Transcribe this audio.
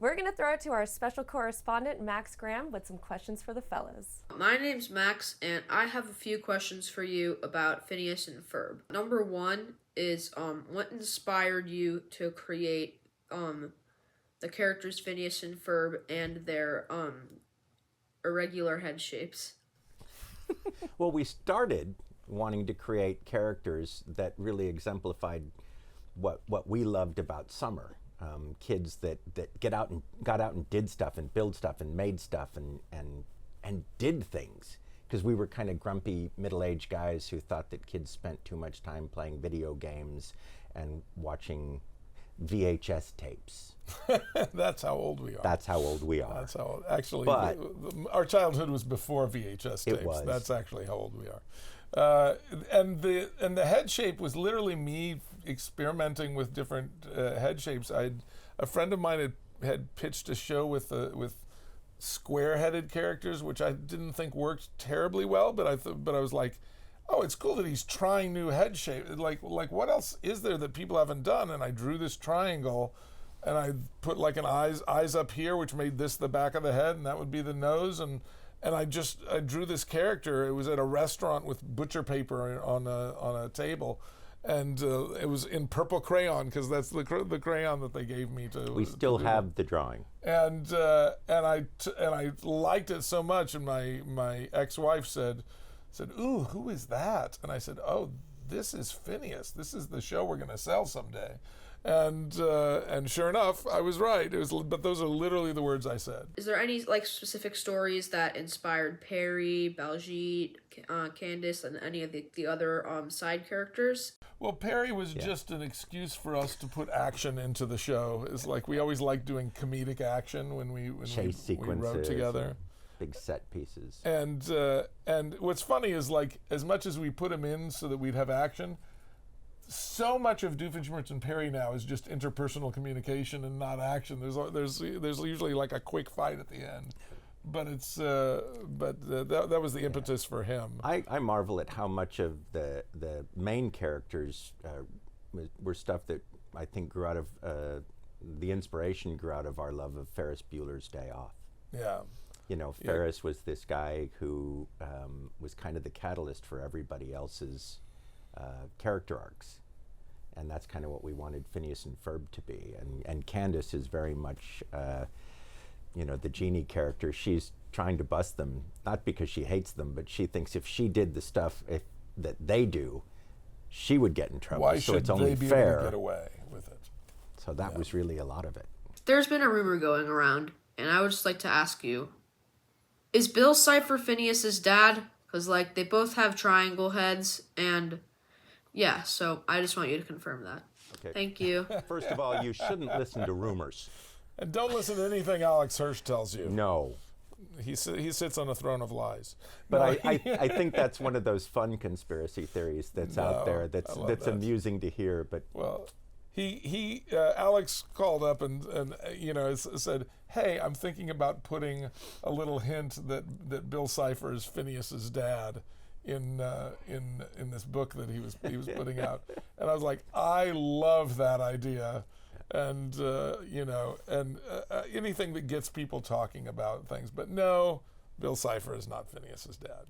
We're going to throw it to our special correspondent, Max Graham, with some questions for the fellas. My name's Max, and I have a few questions for you about Phineas and Ferb. Number one is, what inspired you to create, the characters Phineas and Ferb and their, irregular head shapes? Well, we started wanting to create characters that really exemplified what we loved about summer. Kids that got out and did stuff and build stuff and made stuff and did things, because we were kind of grumpy middle-aged guys who thought that kids spent too much time playing video games and watching VHS tapes. That's how old we are. That's how old we are. That's how old. Actually, But our childhood was before VHS tapes. It was. That's actually how old we are. And the head shape was literally me experimenting with different head shapes. A friend of mine had pitched a show with square-headed characters, which I didn't think worked terribly well, but I was like, oh, it's cool that he's trying new head shape. Like what else is there that people haven't done? And I drew this triangle, and I put like an eyes up here, which made this the back of the head, and that would be the nose, and I drew this character. It was at a restaurant with butcher paper on a table, and it was in purple crayon, because that's the crayon that they gave me to. we still have the drawing. And I liked it so much, and my ex-wife said, "Ooh, who is that?" And I said, "Oh, this is Phineas. This is the show we're going to sell someday." And sure enough, I was right. But those are literally the words I said. Is there any specific stories that inspired Perry, Baljeet, Candace, and any of the other side characters? Well, Perry was just an excuse for us to put action into the show. It's like we always liked doing comedic action when we wrote together. Big set pieces. And what's funny is, like, as much as we put him in so that we'd have action, so much of Doofenshmirtz and Perry now is just interpersonal communication and not action. There's usually like a quick fight at the end, but that was the impetus for him. I marvel at how much of the main characters were stuff that I think grew out of the inspiration grew out of our love of Ferris Bueller's Day Off. Yeah. You know, Ferris was this guy who was kind of the catalyst for everybody else's character arcs, and that's kind of what we wanted Phineas and Ferb to be. And Candace is very much, the Jeannie character. She's trying to bust them, not because she hates them, but she thinks if she did the stuff that they do, she would get in trouble. Why so should it's only they be fair. able to get away with it? So that was really a lot of it. There's been a rumor going around, and I would just like to ask you, is Bill Cipher Phineas's dad? Because, they both have triangle heads, and yeah, so I just want you to confirm that. Okay. Thank you. First of all, you shouldn't listen to rumors. And don't listen to anything Alex Hirsch tells you. No. He sits on a throne of lies. But no, I think that's one of those fun conspiracy theories that's out there that's amusing to hear. But well, Alex called up and said, "Hey, I'm thinking about putting a little hint that Bill Cipher is Phineas's dad in this book that he was putting out." And I was like, I love that idea. And anything that gets people talking about things. But no, Bill Cipher is not Phineas's dad.